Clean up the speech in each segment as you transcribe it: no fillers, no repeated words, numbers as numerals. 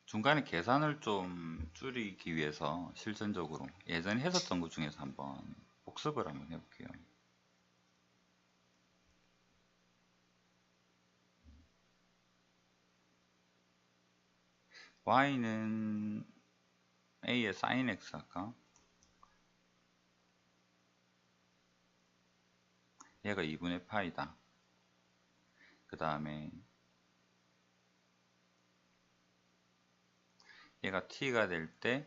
중간에 계산을 좀 줄이기 위해서 실전적으로 예전에 했었던 것 중에서 한번 복습을 한번 해볼게요. y는 a의 sin x 할까? 얘가 2분의 파이다. 그 다음에 얘가 t가 될 때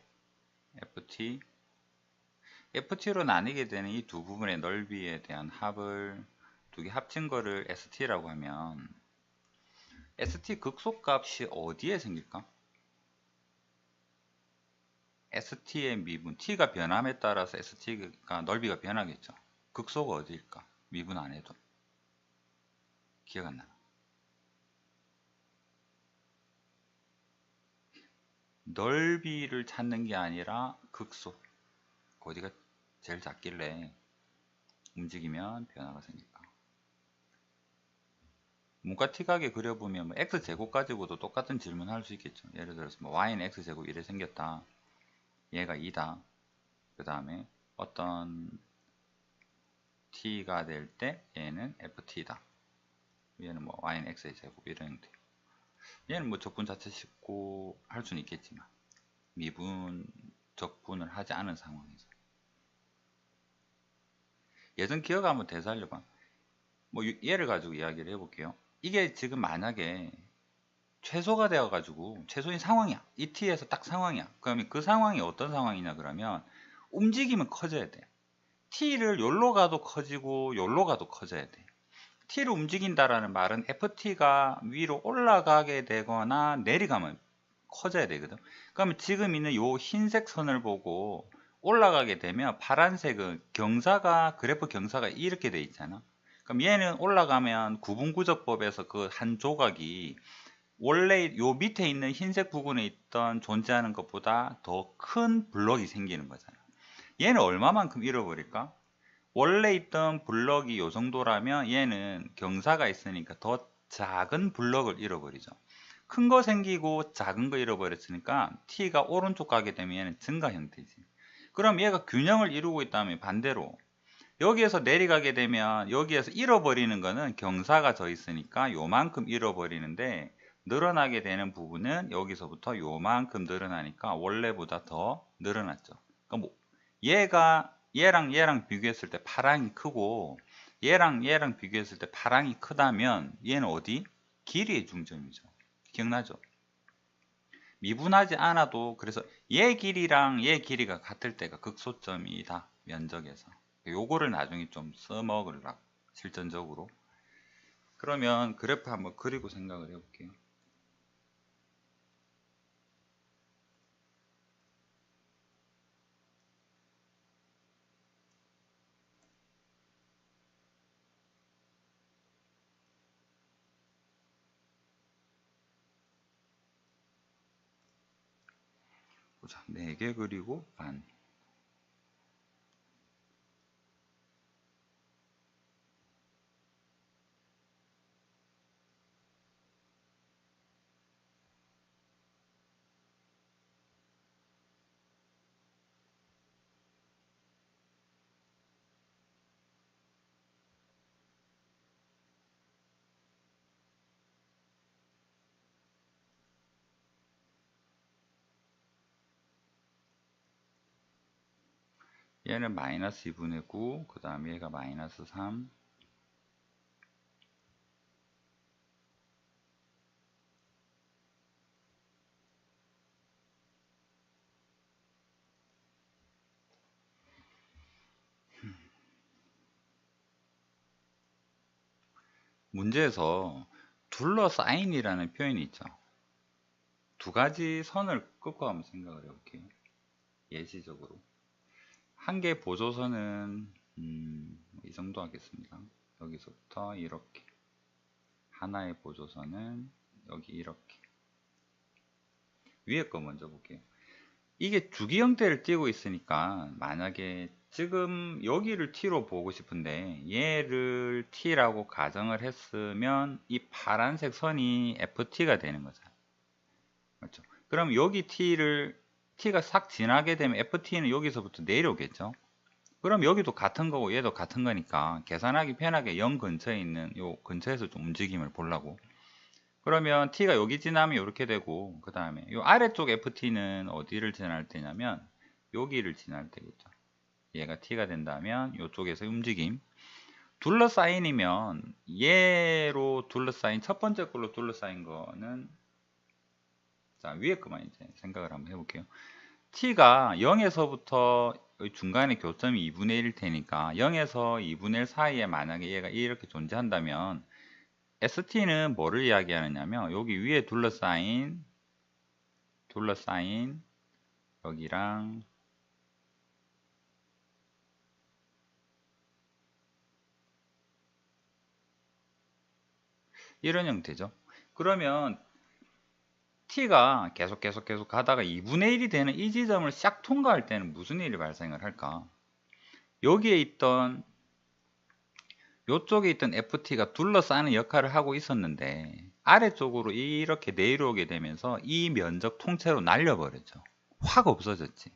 ft로 나뉘게 되는 이 두 부분의 넓이에 대한 합을 두 개 합친 거를 st라고 하면 st 극소값이 어디에 생길까? st의 미분, t가 변함에 따라서 st가 넓이가 변하겠죠. 극소가 어디일까? 미분 안 해도 기억 안 나. 넓이를 찾는 게 아니라 극소. 어디가 제일 작길래 움직이면 변화가 생길까? 문과 티각에 그려보면 뭐 x제곱 가지고도 똑같은 질문 할 수 있겠죠. 예를 들어서 뭐 y는 x제곱 이래 생겼다. 얘가 2다. 그 다음에 어떤 t가 될 때 얘는 ft다. 얘는 뭐 y는 x의 제곱 이런 형태. 얘는 뭐 적분 자체 싣고 할 수는 있겠지만 미분 적분을 하지 않은 상황에서 예전 기억 한번 되살려봐. 뭐 얘를 가지고 이야기를 해볼게요. 이게 지금 만약에 최소가 되어 가지고 최소인 상황이야. 이 t에서 딱 상황이야. 그러면 그 상황이 어떤 상황이냐 그러면 움직이면 커져야 돼. t를 요로 가도 커지고 요로 가도 커져야 돼. t를 움직인다라는 말은 ft가 위로 올라가게 되거나 내려가면 커져야 되거든. 그러면 지금 있는 요 흰색 선을 보고 올라가게 되면 파란색은 경사가 그래프 경사가 이렇게 돼 있잖아. 그럼 얘는 올라가면 구분구조법에서 그 한 조각이 원래 요 밑에 있는 흰색 부분에 있던 존재하는 것보다 더 큰 블럭이 생기는 거잖아. 얘는 얼마만큼 잃어버릴까? 원래 있던 블럭이 요 정도라면 얘는 경사가 있으니까 더 작은 블럭을 잃어버리죠. 큰 거 생기고 작은 거 잃어버렸으니까 t가 오른쪽 가게 되면 얘는 증가 형태지. 그럼 얘가 균형을 이루고 있다면 반대로 여기에서 내려가게 되면 여기에서 잃어버리는 거는 경사가 져 있으니까 요만큼 잃어버리는데 늘어나게 되는 부분은 여기서부터 요만큼 늘어나니까 원래보다 더 늘어났죠. 그러니까 뭐 얘랑 비교했을 때 파랑이 크고 얘랑 비교했을 때 파랑이 크다면 얘는 어디? 길이의 중점이죠. 기억나죠? 미분하지 않아도 그래서 얘 길이랑 얘 길이가 같을 때가 극소점이다. 면적에서. 요거를 나중에 좀 써먹으려고 실전적으로. 그러면 그래프 한번 그리고 생각을 해볼게요. 보자. 4개 그리고 반. 얘는 마이너스 2분의 9, 그 다음에 얘가 마이너스 3. 문제에서 둘러싸인이라는 표현이 있죠. 두 가지 선을 끄고 한번 생각을 해볼게요. 예시적으로. 한 개 보조선은 이 정도 하겠습니다. 여기서부터 이렇게. 하나의 보조선은 여기 이렇게. 위에 거 먼저 볼게요. 이게 주기 형태를 띄고 있으니까 만약에 지금 여기를 t로 보고 싶은데 얘를 t라고 가정을 했으면 이 파란색 선이 ft가 되는 거잖아. 맞죠? 그럼 여기 t가 싹 지나게 되면 ft는 여기서부터 내려오겠죠? 그럼 여기도 같은 거고 얘도 같은 거니까 계산하기 편하게 0 근처에 있는 요 근처에서 좀 움직임을 보려고. 그러면 t가 여기 지나면 이렇게 되고, 그 다음에 요 아래쪽 ft는 어디를 지날 때냐면 여기를 지날 때겠죠. 얘가 t가 된다면 이쪽에서 움직임. 둘러싸인이면 얘로 둘러싸인, 첫 번째 걸로 둘러싸인 거는, 자, 위에 거만 이제 생각을 한번 해볼게요. t가 0에서부터 중간에 교점이 2분의 1일 테니까 0에서 2분의 1 사이에 만약에 얘가 이렇게 존재한다면 st는 뭐를 이야기하느냐면 여기 위에 둘러싸인 여기랑 이런 형태죠. 그러면 t가 계속 가다가 2분의 1이 되는 이 지점을 싹 통과할 때는 무슨 일이 발생을 할까? 여기에 있던 요쪽에 있던 ft가 둘러싸는 역할을 하고 있었는데 아래쪽으로 이렇게 내려오게 되면서 이 면적 통째로 날려버렸죠. 확 없어졌지.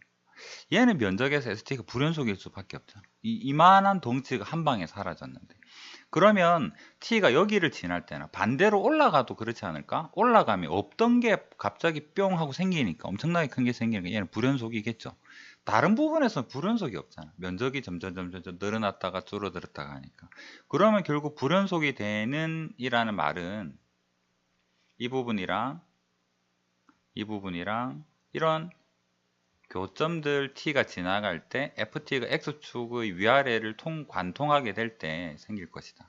얘는 면적에서 st가 불연속일 수밖에 없잖아. 이만한 덩치가 한 방에 사라졌는데, 그러면 t가 여기를 지날 때나 반대로 올라가도 그렇지 않을까? 올라가면 없던 게 갑자기 뿅 하고 생기니까, 엄청나게 큰 게 생기니까 얘는 불연속이겠죠. 다른 부분에서는 불연속이 없잖아. 면적이 점점 늘어났다가 줄어들었다가 하니까. 그러면 결국 불연속이 되는 이라는 말은 이 부분이랑 이런 교점들 t가 지나갈 때 ft가 x축의 위아래를 관통하게 될 때 생길 것이다.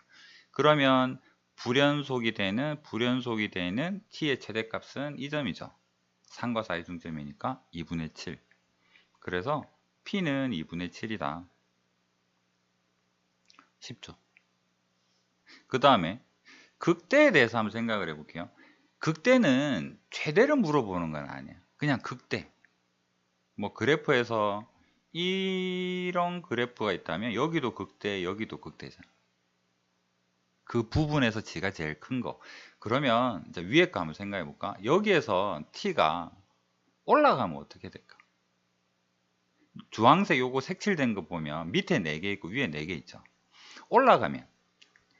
그러면 불연속이 되는 t의 최대값은 이 점이죠. 3과 4의 중점이니까 2분의 7. 그래서 p는 2분의 7이다. 쉽죠. 그 다음에 극대에 대해서 한번 생각을 해볼게요. 극대는 최대를 물어보는 건 아니야. 그냥 극대. 뭐 그래프에서 이런 그래프가 있다면 여기도 극대, 여기도 극대잖아. 그 부분에서 g가 제일 큰 거. 그러면 이제 위에 거 한번 생각해 볼까? 여기에서 t가 올라가면 어떻게 될까? 주황색 요거 색칠된 거 보면 밑에 4개 있고 위에 4개 있죠. 올라가면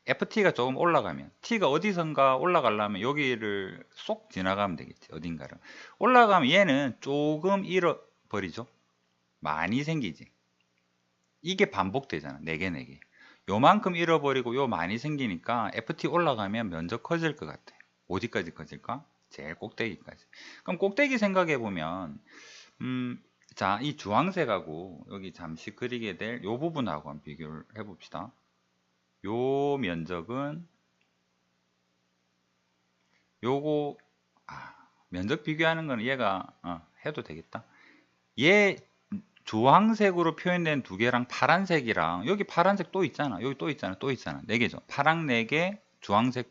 ft가 조금 올라가면 t가 어디선가 올라가려면 여기를 쏙 지나가면 되겠지. 어딘가를 올라가면 얘는 조금 잃어버리죠. 많이 생기지. 이게 반복되잖아. 4개 4개. 요만큼 잃어버리고 요 많이 생기니까 ft 올라가면 면적 커질 것 같아. 어디까지 커질까? 제일 꼭대기까지. 그럼 꼭대기 생각해 보면 자, 이 주황색하고 여기 잠시 그리게 될 요 부분하고 한번 비교를 해 봅시다. 요 면적은 요거 면적 비교하는 거는 얘가 해도 되겠다. 얘 주황색으로 표현된 두 개랑 파란색이랑 여기 파란색 또 있잖아. 여기 또 있잖아. 4개죠. 파랑 4개, 주황색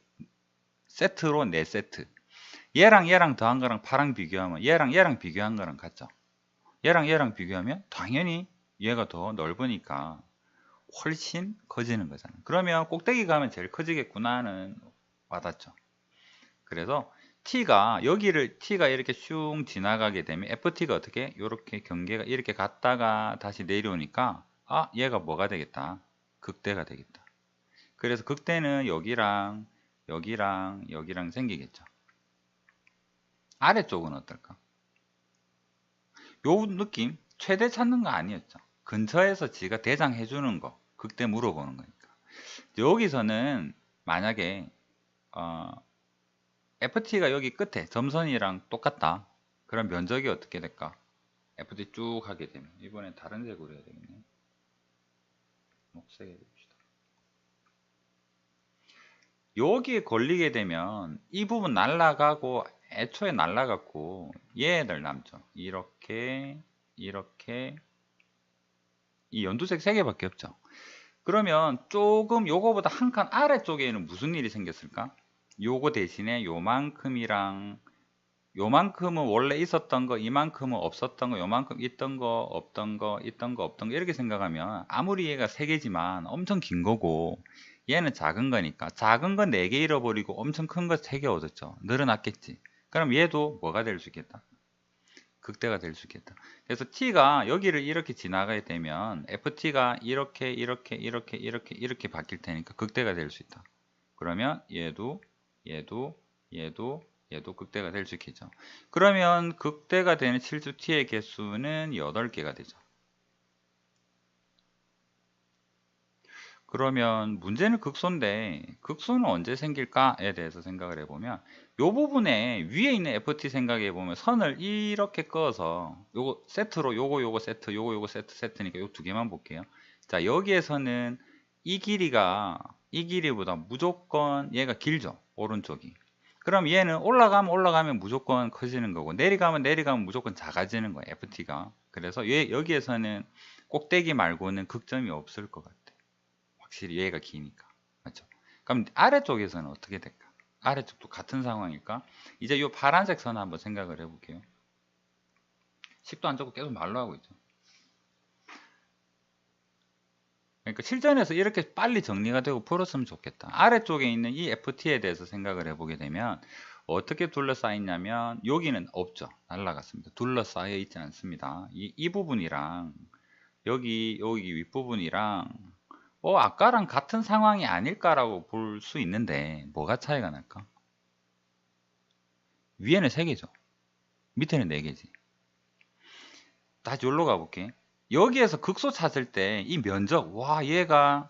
세트로 4세트. 얘랑 더한 거랑 파랑 비교하면 얘랑 비교한 거랑 같죠. 얘랑 비교하면 당연히 얘가 더 넓으니까 훨씬 커지는 거잖아. 그러면 꼭대기 가면 제일 커지겠구나는 와닿죠. 그래서 t가 이렇게 슝 지나가게 되면 ft가 어떻게 이렇게 경계가 이렇게 갔다가 다시 내려오니까 얘가 뭐가 되겠다? 극대가 되겠다. 그래서 극대는 여기랑 생기겠죠. 아래쪽은 어떨까? 요 느낌 최대 찾는 거 아니었죠. 근처에서 지가 대장해 주는 거 극대 물어보는 거니까. 여기서는 만약에 ft가 여기 끝에 점선이랑 똑같다. 그럼 면적이 어떻게 될까? ft 쭉 하게 되면 이번엔 다른 색으로 해야 되겠네. 녹색 해봅시다. 여기에 걸리게 되면 이 부분 날라가고 애초에 날라갔고 얘들 남죠. 이렇게 이 연두색 3개밖에 없죠. 그러면 조금 요거보다 한 칸 아래쪽에는 무슨 일이 생겼을까? 요거 대신에 요만큼은 원래 있었던 거, 이만큼은 없었던 거, 요만큼 있던 거, 없던 거 이렇게 생각하면 아무리 얘가 3개지만 엄청 긴 거고 얘는 작은 거니까 작은 건 4개 잃어버리고 엄청 큰 거 3개 얻었죠. 늘어났겠지. 그럼 얘도 뭐가 될 수 있겠다? 극대가 될 수 있겠다. 그래서 t가 여기를 이렇게 지나가게 되면 ft가 이렇게 바뀔 테니까 극대가 될 수 있다. 그러면 얘도 극대가 될 수 있겠죠. 그러면 극대가 되는 실수 t의 개수는 8개가 되죠. 그러면 문제는 극소인데 극소는 언제 생길까에 대해서 생각을 해보면 이 부분에 위에 있는 ft 생각해 보면 선을 이렇게 그어서 요거 세트로 요거 세트 요거 세트니까 요 두 개만 볼게요. 자, 여기에서는 이 길이보다 무조건 얘가 길죠, 오른쪽이. 그럼 얘는 올라가면 무조건 커지는 거고 내려가면 무조건 작아지는 거예요, ft가. 그래서 여기에서는 꼭대기 말고는 극점이 없을 것 같아요. 확실히 얘가 기니까. 맞죠? 그럼 아래쪽에서는 어떻게 될까? 아래쪽도 같은 상황일까? 이제 이 파란색 선 한번 생각을 해볼게요. 식도 안 적고 계속 말로 하고 있죠. 그러니까 실전에서 이렇게 빨리 정리가 되고 풀었으면 좋겠다. 아래쪽에 있는 이 FT에 대해서 생각을 해보게 되면 어떻게 둘러싸였냐면 여기는 없죠. 날라갔습니다. 둘러싸여 있지 않습니다. 이 부분이랑 여기 윗부분이랑 아까랑 같은 상황이 아닐까라고 볼 수 있는데 뭐가 차이가 날까? 위에는 3개죠. 밑에는 4개지. 다시 여기로 가볼게. 여기에서 극소 찾을 때 이 면적, 와, 얘가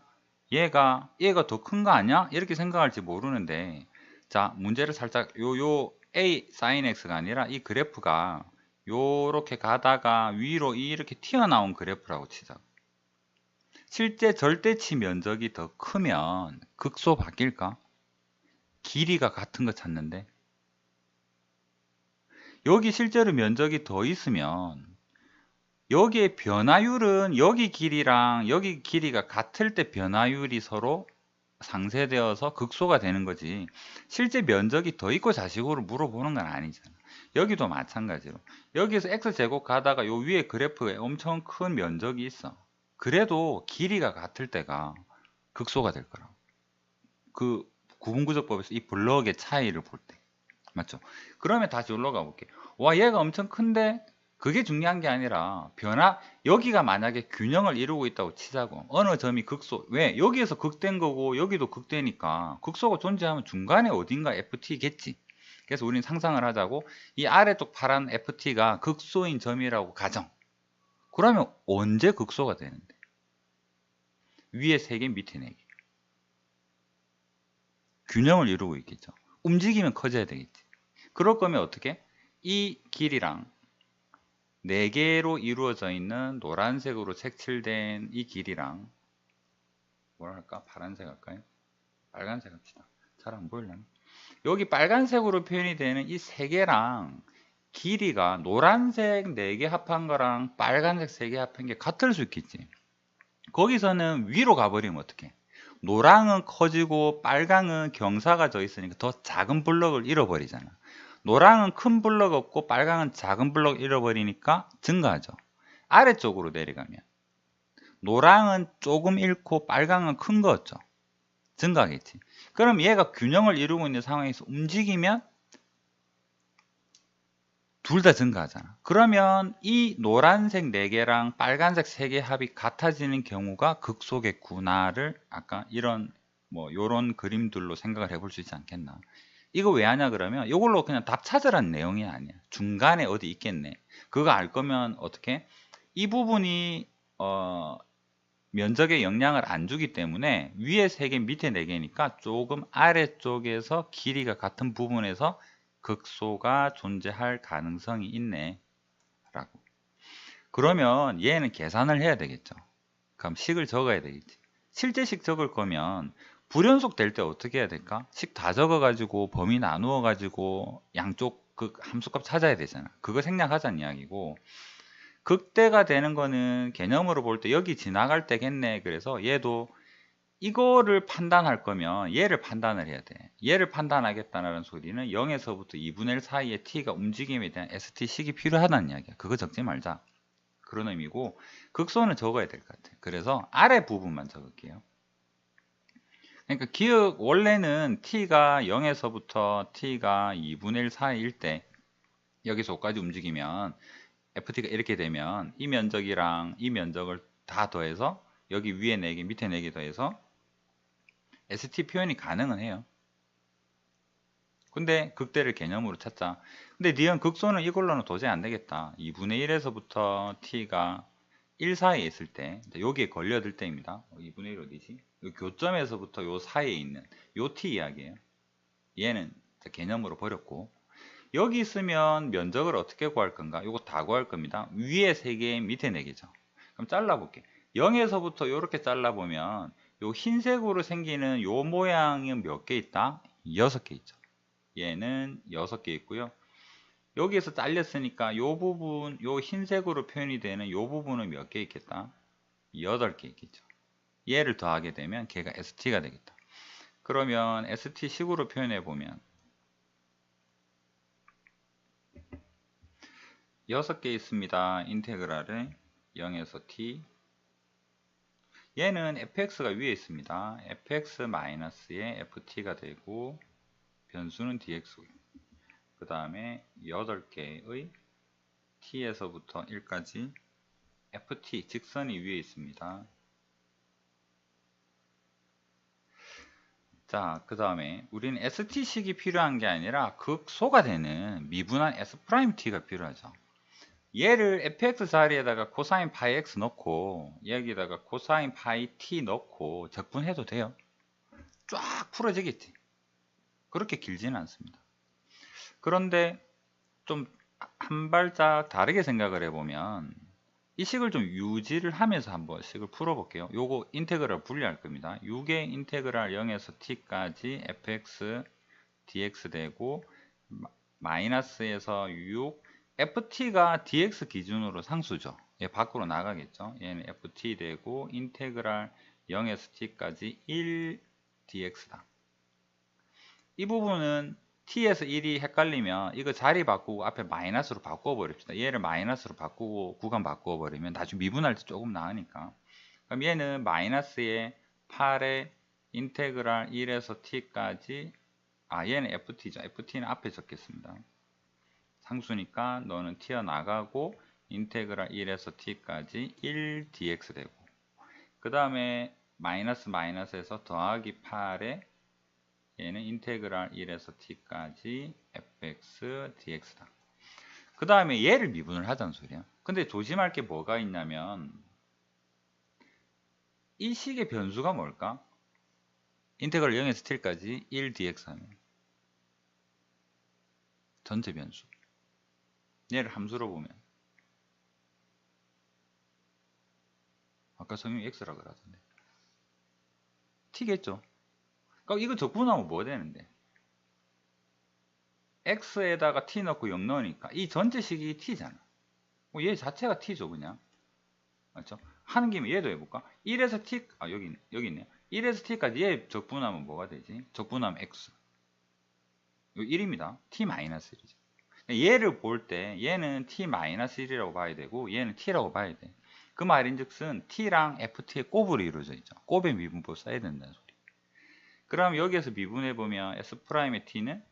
더 큰 거 아니야? 이렇게 생각할지 모르는데, 자, 문제를 살짝 요 A sin x가 아니라 이 그래프가 요렇게 가다가 위로 이렇게 튀어나온 그래프라고 치자고. 실제 절대치 면적이 더 크면 극소 바뀔까? 길이가 같은 거 찾는데 여기 실제로 면적이 더 있으면 여기에 변화율은 여기 길이랑 여기 길이가 같을 때 변화율이 서로 상쇄되어서 극소가 되는 거지 실제 면적이 더 있고 자식으로 물어보는 건 아니잖아. 여기도 마찬가지로 여기서 x제곱 가다가 요 위에 그래프에 엄청 큰 면적이 있어. 그래도 길이가 같을 때가 극소가 될 거라고. 그 구분구조법에서 이 블럭의 차이를 볼 때. 맞죠? 그러면 다시 올라가 볼게. 와, 얘가 엄청 큰데 그게 중요한 게 아니라 여기가 만약에 균형을 이루고 있다고 치자고. 어느 점이 극소. 왜? 여기에서 극대인 거고 여기도 극대니까 극소가 존재하면 중간에 어딘가 ft겠지. 그래서 우리는 상상을 하자고 이 아래쪽 파란 ft가 극소인 점이라고 가정. 그러면 언제 극소가 되는데? 위에 3개, 밑에 4개. 균형을 이루고 있겠죠. 움직이면 커져야 되겠지. 그럴 거면 어떻게? 이 길이랑 4개로 이루어져 있는 노란색으로 색칠된 이 길이랑 뭐라 할까? 파란색 할까요? 빨간색 합시다. 잘 안 보이려나? 여기 빨간색으로 표현이 되는 이 3개랑 길이가 노란색 4개 합한 거랑 빨간색 3개 합한 게 같을 수 있겠지. 거기서는 위로 가버리면 어떡해? 노랑은 커지고 빨강은 경사가 져 있으니까 더 작은 블럭을 잃어버리잖아. 노랑은 큰 블럭 없고 빨강은 작은 블럭 잃어버리니까 증가하죠. 아래쪽으로 내려가면 노랑은 조금 잃고 빨강은 큰 거였죠. 증가하겠지. 그럼 얘가 균형을 이루고 있는 상황에서 움직이면 둘 다 증가하잖아. 그러면 이 노란색 4개랑 빨간색 3개 합이 같아지는 경우가 극소겠구나를 아까 요런 그림들로 생각을 해볼 수 있지 않겠나. 이거 왜 하냐 그러면 이걸로 그냥 답 찾으라는 내용이 아니야. 중간에 어디 있겠네. 그거 알 거면 어떻게? 이 부분이 면적에 영향을 안 주기 때문에 위에 3개 밑에 4개니까 조금 아래쪽에서 길이가 같은 부분에서 극소가 존재할 가능성이 있네 라고. 그러면 얘는 계산을 해야 되겠죠. 그럼 식을 적어야 되겠지. 실제 식 적을 거면 불연속 될 때 어떻게 해야 될까? 식 다 적어 가지고 범위 나누어 가지고 양쪽 그 함수값 찾아야 되잖아. 그거 생략하자는 이야기고, 극대가 되는 거는 개념으로 볼 때 여기 지나갈 때겠네. 그래서 얘도 이거를 판단할 거면 얘를 판단을 해야 돼. 얘를 판단하겠다는 소리는 0에서부터 2분의 1 사이에 t가 움직임에 대한 st식이 필요하다는 이야기야. 그거 적지 말자. 그런 의미고 극소는 적어야 될 것 같아. 그래서 아래 부분만 적을게요. 그러니까 기억 원래는 t가 0에서부터 t가 2분의 1 사이일 때 여기서 5까지 움직이면 ft가 이렇게 되면 이 면적이랑 이 면적을 다 더해서 여기 위에 4개 밑에 4개 더해서 st 표현이 가능은 해요. 근데 극대를 개념으로 찾자. 근데 니은 극소는 이걸로는 도저히 안 되겠다. 2분의 1에서부터 t가 1 사이에 있을 때, 여기에 걸려들 때입니다. 2분의 1 어디지? 요 교점에서부터 요 사이에 있는 요 t 이야기예요. 얘는 개념으로 버렸고, 여기 있으면 면적을 어떻게 구할 건가? 요거 다 구할 겁니다. 위에 3개, 밑에 4개죠. 그럼 잘라볼게. 0에서부터 이렇게 잘라보면 요 흰색으로 생기는 요 모양은 몇 개 있다? 6개 있죠. 얘는 6개 있고요. 여기에서 잘렸으니까 요 부분, 요 흰색으로 표현이 되는 요 부분은 몇 개 있겠다? 8개 있겠죠. 얘를 더하게 되면 걔가 ST가 되겠다. 그러면 ST 식으로 표현해 보면 6개 있습니다. 인테그랄을 0에서 t. 얘는 fx가 위에 있습니다. fx-의 ft가 되고 변수는 dx고, 그 다음에 8개의 t에서부터 1까지 ft 직선이 위에 있습니다. 자, 그 다음에 우리는 st식이 필요한 게 아니라 극소가 되는 미분한 s't가 필요하죠. 얘를 fx 자리에다가 코사인 파이 x 넣고 여기다가 코사인 파이 t 넣고 적분해도 돼요. 쫙 풀어지겠지. 그렇게 길지는 않습니다. 그런데 좀 한 발짝 다르게 생각을 해보면 이 식을 좀 유지를 하면서 한번 식을 풀어볼게요. 요거 인테그랄 분리할 겁니다. 6의 인테그랄 0에서 t까지 fx dx 되고 마이너스에서 6 ft가 dx 기준으로 상수죠. 얘 밖으로 나가겠죠. 얘는 ft 되고 인테그랄 0에서 t까지 1 dx다. 이 부분은 t에서 1이 헷갈리면 이거 자리 바꾸고 앞에 마이너스로 바꾸어 버립시다. 얘를 마이너스로 바꾸고 구간 바꾸어 버리면 나중에 미분할 때 조금 나으니까. 그럼 얘는 마이너스의 8의 인테그랄 1에서 t까지, 얘는 ft죠. ft는 앞에 적겠습니다. 상수니까 너는 튀어나가고 인테그랄 1에서 t까지 1 dx 되고, 그 다음에 마이너스 마이너스에서 더하기 8에 얘는 인테그랄 1에서 t까지 fx dx다. 그 다음에 얘를 미분을 하자는 소리야. 근데 조심할 게 뭐가 있냐면 이 식의 변수가 뭘까? 인테그랄 0에서 t까지 1 dx 하면 전체 변수. 얘를 함수로 보면 아까 성형이 x라고 그러던데 t겠죠. 그러니까 이거 적분하면 뭐 되는데? x에다가 t 넣고 0 넣으니까 이 전체식이 t잖아. 얘 자체가 t죠, 그냥. 맞죠? 하는 김에 얘도 해볼까? 1에서 t, 여기 있네요. 1에서 t까지 얘 적분하면 뭐가 되지? 적분하면 x. 이거 1입니다. t-1이죠. 얘를 볼 때 얘는 t-1이라고 봐야 되고 얘는 t라고 봐야 돼. 그 말인즉슨 t랑 ft의 곱으로 이루어져 있죠. 곱의 미분법 써야 된다는 소리. 그럼 여기에서 미분해보면 s'의 t는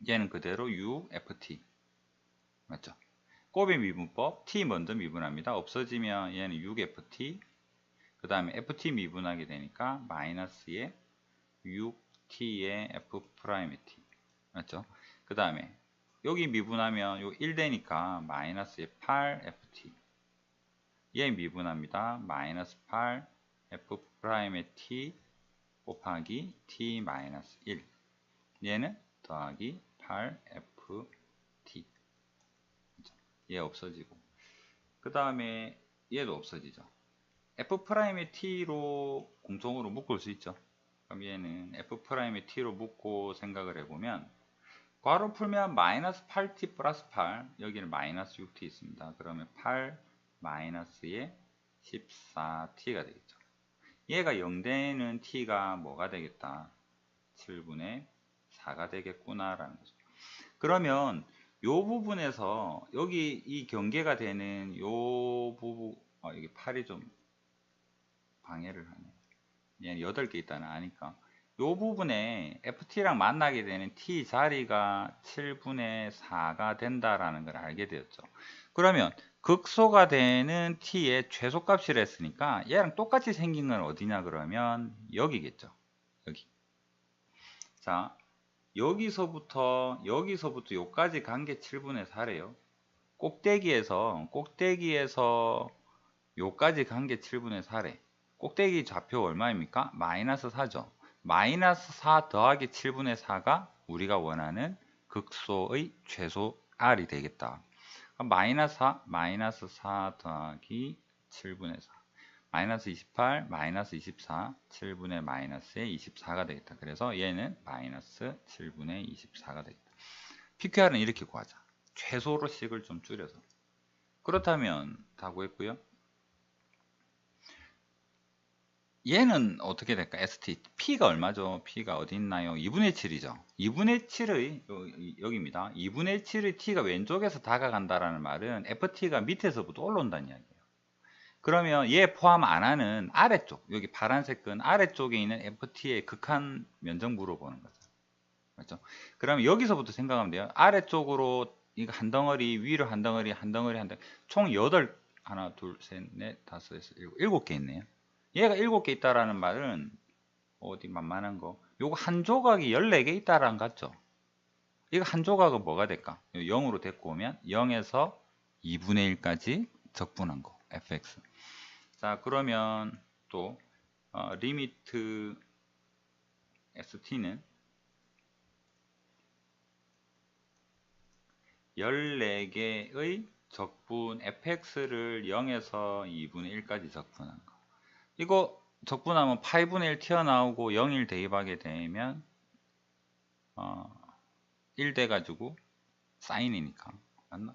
얘는 그대로 u ft. 맞죠? 곱의 미분법 t 먼저 미분합니다. 없어지면 얘는 6ft, 그 다음에 ft 미분하게 되니까 마이너스의 6t의 f't. 맞죠? 그 다음에 여기 미분하면 요 1 되니까 마이너스의 8ft. 얘 미분합니다. 마이너스 8 f'의 t 곱하기 t 마이너스 1. 얘는 더하기 8ft. 얘 없어지고, 그 다음에 얘도 없어지죠. f'의 t로 공통으로 묶을 수 있죠. 그럼 얘는 f'의 t로 묶고 생각을 해보면 괄호 풀면 마이너스 8t 플러스 8, 여기는 마이너스 6t 있습니다. 그러면 8 마이너스의 14t가 되겠죠. 얘가 0되는 t가 뭐가 되겠다? 7분의 4가 되겠구나 라는 거죠. 그러면 요 부분에서 여기 이 경계가 되는 요 부분, 여기 팔이 좀 방해를 하네. 얘는 8개 있다는 아니까 요 부분에 ft랑 만나게 되는 t 자리가 7분의 4가 된다라는 걸 알게 되었죠. 그러면 극소가 되는 t의 최소값이라 했으니까 얘랑 똑같이 생긴 건 어디냐 그러면 여기겠죠. 여기. 자, 여기서부터 여기까지 간 게 7분의 4래요. 꼭대기에서 요까지 간 게 7분의 4래. 꼭대기 좌표 얼마입니까? 마이너스 4죠. 마이너스 4 더하기 7분의 4가 우리가 원하는 극소의 최소 R이 되겠다. 마이너스 4 더하기 7분의 4. 마이너스 28, 마이너스 24, 7분의 마이너스의 24가 되겠다. 그래서 얘는 마이너스 7분의 24가 되겠다. PQR은 이렇게 구하자. 최소로 식을 좀 줄여서. 그렇다면 다 구했고요. 얘는 어떻게 될까? ST P가 얼마죠? P가 어디 있나요? 2분의 7이죠. 2분의 7의 여기입니다. 2분의 7의 T가 왼쪽에서 다가간다라는 말은 FT가 밑에서부터 올라온다는 이야기예요. 그러면 얘 포함 안 하는 아래쪽, 여기 파란색 끈 아래쪽에 있는 FT의 극한 면적 물어보는 거죠. 맞죠? 그러면 여기서부터 생각하면 돼요. 아래쪽으로 이거 한 덩어리, 위로 한 덩어리, 한 덩어리, 총 8, 하나, 둘, 셋, 넷, 다섯, 여섯, 일곱 개 있네요. 얘가 7개 있다라는 말은 어디 만만한 거. 요거 한 조각이 14개 있다라는 거 같죠? 이거 한 조각은 뭐가 될까? 0으로 데리고 오면 0에서 2분의 1까지 적분한 거. fx. 자, 그러면 또 리미트 st는 14개의 적분 fx를 0에서 2분의 1까지 적분한 거. 이거 적분하면 8분의 1 튀어나오고 0일 대입하게 되면 1 돼가지고 사인이니까 맞나?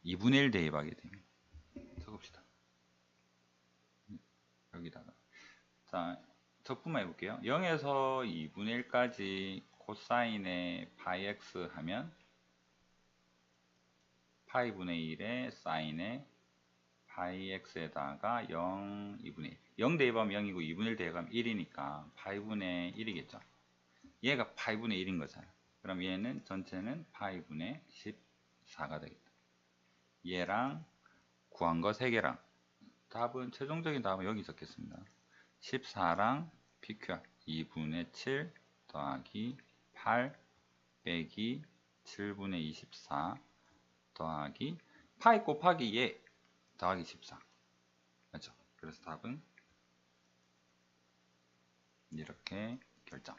2분의 1 대입하게 되면 적읍시다. 여기다가 자 적분만 해볼게요. 0에서 2분의 1까지 코사인의 파이 x 하면 파이분의 1의 사인의 파이 x에다가 0, 2분의 1. 0 대입하면 0이고 2분의 1 대입하면 1이니까 파이분의 1이겠죠. 얘가 파이분의 1인 거잖아. 그럼 얘는 전체는 파이분의 14가 되겠다. 얘랑 구한 거 3개랑 답은 최종적인 답은 여기 적겠습니다. 14랑 PQR 2분의 7 더하기 8 빼기 7분의 24 더하기 파이 곱하기 얘 더하기 14 맞죠? 그래서 답은 이렇게 결정.